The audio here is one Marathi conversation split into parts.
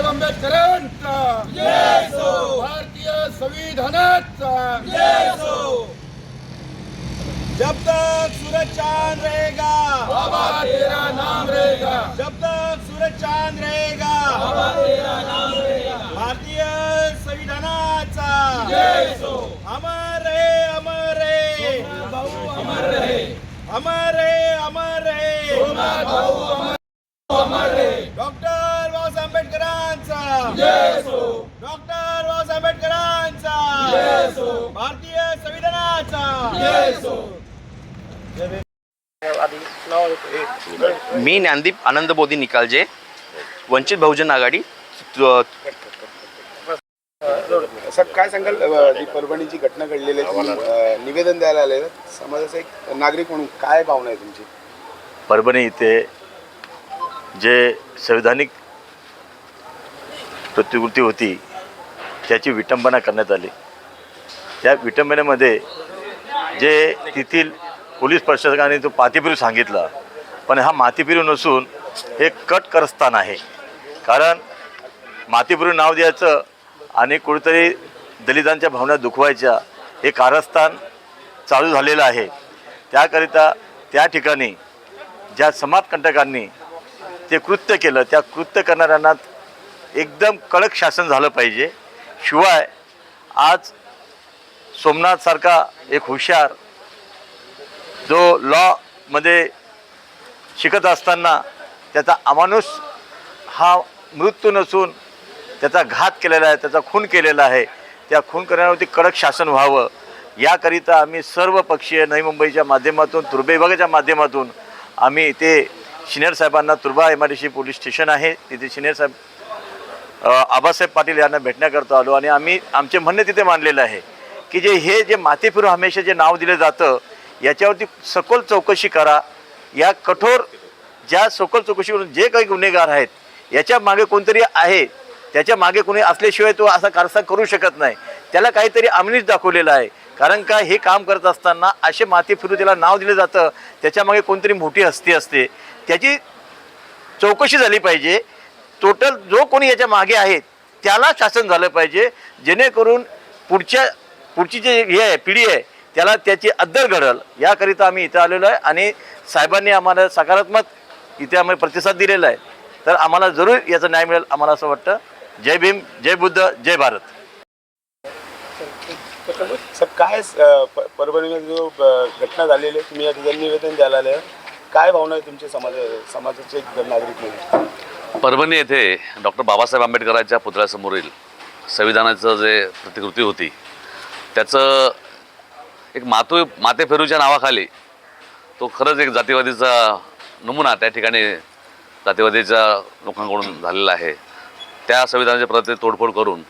बाबासाहेब आंबेडकरांचा जय हो, भारतीय संविधानाचा जय हो। जब तक सूरज चांद रहेगा बाबा तेरा नाम रहेगा, जब तक सूरज चांद रहेगा बाबा तेरा नाम रहेगा, भारतीय संविधानाचा जय हो। अमर रहे, अमर रहे, भाऊ अमर रहे, अमर रहे, अमर रहे, सोमनाथ भाऊ अमर रहे, डॉक्टर बाबासाहेब आंबेडकरांचा जय हो, डॉक्टर बाबासाहेब आंबेडकरांचा जय हो, भारतीय संविधानाचा जय हो। मी ज्ञानदीप आनंद बोधी निकालजे, वंचित बहुजन आघाडी। साहेब काय सांगाल, जी परभणीची घटना घडलेली आहे, तुम्ही निवेदन द्यायला आले समाजाचा एक नागरिक म्हणून काय भावना आहे तुमची? परभणी इथे जे संविधानिक प्रतिकृती होती त्याची विटंबना करण्यात आली। त्या विटंबनेमध्ये जे तेथील पोलीस प्रशासकाने तो माथेफिरू सांगितला, पण हा माथेफिरू नसून हे कटकारस्थान आहे। कारण माथेफिरू नाव द्यायचं आणि कुठेतरी दलितांच्या भावना दुखवायच्या, हे कारस्थान चालू झालेलं आहे। त्याकरिता त्या ठिकाणी ज्या समाजकंटकांनी ते कृत्य केलं, त्या कृत्य करणाऱ्यांना एकदम कडक शासन झालं पाहिजे। शिवाय आज सोमनाथसारखा एक हुशार जो लॉमध्ये शिकत असताना त्याचा अमानुष हा मृत्यू नसून त्याचा घात केलेला आहे, त्याचा खून केलेला आहे। त्या खून करण्यावरती कडक शासन व्हावं याकरिता आम्ही सर्व पक्षीय नवी मुंबईच्या माध्यमातून, तुर्भे विभागाच्या माध्यमातून आम्ही ते शिनेर साहेबांना, तुर्भा MIDC पोलीस स्टेशन आहे तिथे शिनेर साहेब आबासाहेब पाटील यांना भेटण्याकरता आलो आणि आम्ही आमचे म्हणणे तिथे मांडलेलं आहे की जे माथेफिरू हमेशा जे नाव दिलं जातं याच्यावरती सखोल चौकशी करा। या कठोर ज्या सखोल चौकशी करून जे काही गुन्हेगार आहेत याच्या मागे कोणतरी आहे, त्याच्या मागे कोणी असल्याशिवाय तो असा कारस्थान करू शकत नाही। त्याला काहीतरी आमिष दाखवलेलं आहे। कारण का हे काम करत असताना असे माथेफिरू त्याला नाव दिलं जातं, त्याच्या मागे कोणतरी मोठी हस्ती असते, त्याची चौकशी झाली पाहिजे। टोटल जो कोणी याच्या मागे आहे त्याला शासन झालं पाहिजे, जेणेकरून पुढची जे हे आहे पिढी आहे त्याला त्याची अद्दल घडल। याकरिता आम्ही इथं आलेलो आहे आणि साहेबांनी आम्हाला सकारात्मक इथे आम्हाला प्रतिसाद दिलेला आहे, तर आम्हाला जरूर याचा न्याय मिळेल आम्हाला असं वाटतं। जय भीम, जय बुद्ध, जय भारत। साहेब काय परभणीमध्ये जो घटना झालेली आहे, तुम्ही या ठिकाणी निवेदन द्यायला आले, काय भावना आहे तुमच्या समाजाचे एक नागरिक म्हणून? परभणी येथे डॉक्टर बाबासाहेब आंबेडकरांच्या पुतळ्यासमोरील संविधानाचं जे प्रतिकृती होती त्याचं एक माथेफिरूच्या नावाखाली तो खरंच एक जातीवादीचा नमुना त्या ठिकाणी जातीवादीच्या लोकांकडून झालेला आहे। त्या संविधानाच्या प्रति तोडफोड करून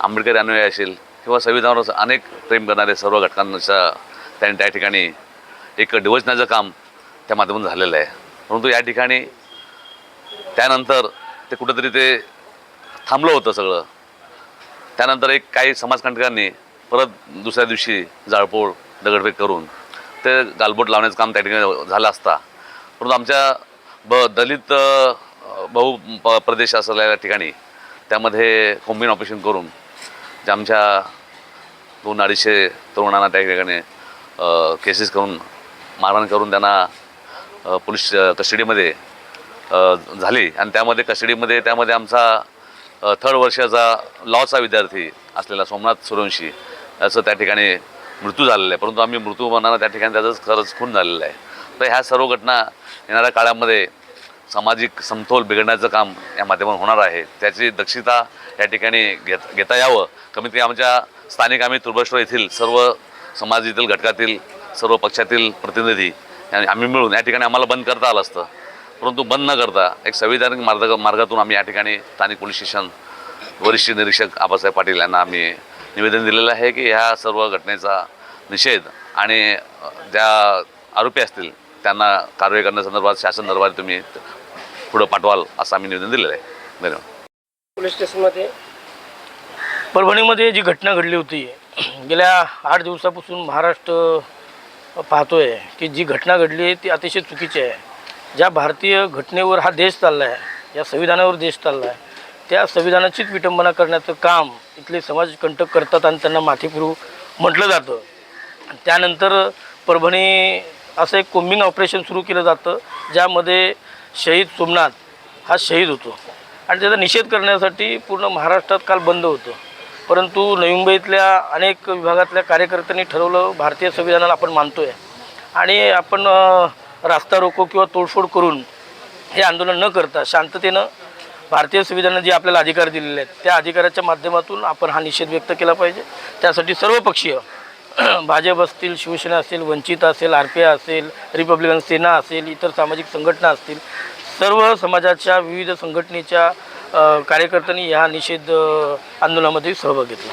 आंबेडकरी अनुयायी असेल किंवा संविधानावर अनेक प्रेम करणारे सर्व घटकांचा त्यांनी त्या ठिकाणी एक डिवचण्याचं काम त्या माध्यमातून झालेलं आहे। परंतु या ठिकाणी त्यानंतर ते कुठंतरी ते थांबलं होतं सगळं। त्यानंतर एक काही समाजकंटकांनी परत दुसऱ्या दिवशी जाळपोळ दगडफेक करून ते गालबोट लावण्याचं काम त्या ठिकाणी झालं असता, परंतु आमच्या दलित प्रदेश असलेल्या ठिकाणी त्यामध्ये कॉम्बिन ऑपरेशन करून जे आमच्या 200-250 तरुणांना त्या ठिकाणी केसेस करून मारहाण करून त्यांना पोलीस कस्टडीमध्ये झाली आणि त्यामध्ये आमचा 3rd वर्षाचा लॉचा विद्यार्थी असलेला सोमनाथ सूर्यवंशी असं त्या ठिकाणी मृत्यू झालेला आहे। परंतु आम्ही मृत्यू म्हणताना त्या ठिकाणी त्याचंच खरंच खून झालेलं आहे। तर ह्या सर्व घटना येणाऱ्या काळामध्ये सामाजिक समतोल बिघडण्याचं काम या माध्यमातून होणार आहे, त्याची दक्षता या ठिकाणी घेता यावं। कमीत कमी आमच्या स्थानिक आम्ही तुर्भेश्वर येथील सर्व समाजातील घटकातील सर्व पक्षातील प्रतिनिधी आम्ही मिळून या ठिकाणी आम्हाला बंद करता आलं असतं, परंतु बंद न करता एक संविधानिक मार्गातून आम्ही या ठिकाणी स्थानिक पोलीस स्टेशन वरिष्ठ निरीक्षक आबासाहेब पाटील यांना आम्ही निवेदन दिलेलं आहे की ह्या सर्व घटनेचा निषेध आणि ज्या आरोपी असतील त्यांना कारवाई करण्यासंदर्भात शासन दरबारी तुम्ही पुढं पाठवाल असं आम्ही निवेदन दिलेलं आहे। धन्यवाद। पोलीस स्टेशनमध्ये परभणीमध्ये जी घटना घडली होती, गेल्या 8 दिवसापासून महाराष्ट्र पाहतोय की जी घटना घडली आहे ती अतिशय चुकीची आहे। ज्या भारतीय घटनेवर हा देश चालला आहे, या संविधानावर देश चालला आहे, त्या संविधानाचीच विटंबना करण्याचं काम इथले समाजकंटक करतात आणि त्यांना माथे फिरू म्हटलं जातं. त्यानंतर परभणी असं एक कोम्बिंग ऑपरेशन सुरू केलं जातं, ज्यामध्ये शहीद सोमनाथ हा शहीद होतो आणि त्याचा निषेध करण्यासाठी पूर्ण महाराष्ट्रात काल बंद होतं. परंतु नवी मुंबईतल्या अनेक विभागातल्या कार्यकर्त्यांनी ठरवलं भारतीय संविधानाला आपण मानतो आहे आणि आपण रास्ता रोको किंवा तोडफोड करून हे आंदोलन न करता शांततेनं भारतीय संविधानाने जे आपल्याला अधिकार दिलेले आहेत त्या अधिकाराच्या माध्यमातून आपण हा निषेध व्यक्त केला पाहिजे. त्यासाठी सर्वपक्षीय भाजप असतील, शिवसेना असेल, वंचित असेल, RPI असेल, रिपब्लिकन सेना असेल, इतर सामाजिक संघटना असतील, सर्व समाजाच्या विविध संघटनेच्या कार्यकर्त्यांनी ह्या निषेध आंदोलनामध्ये सहभाग घेतला.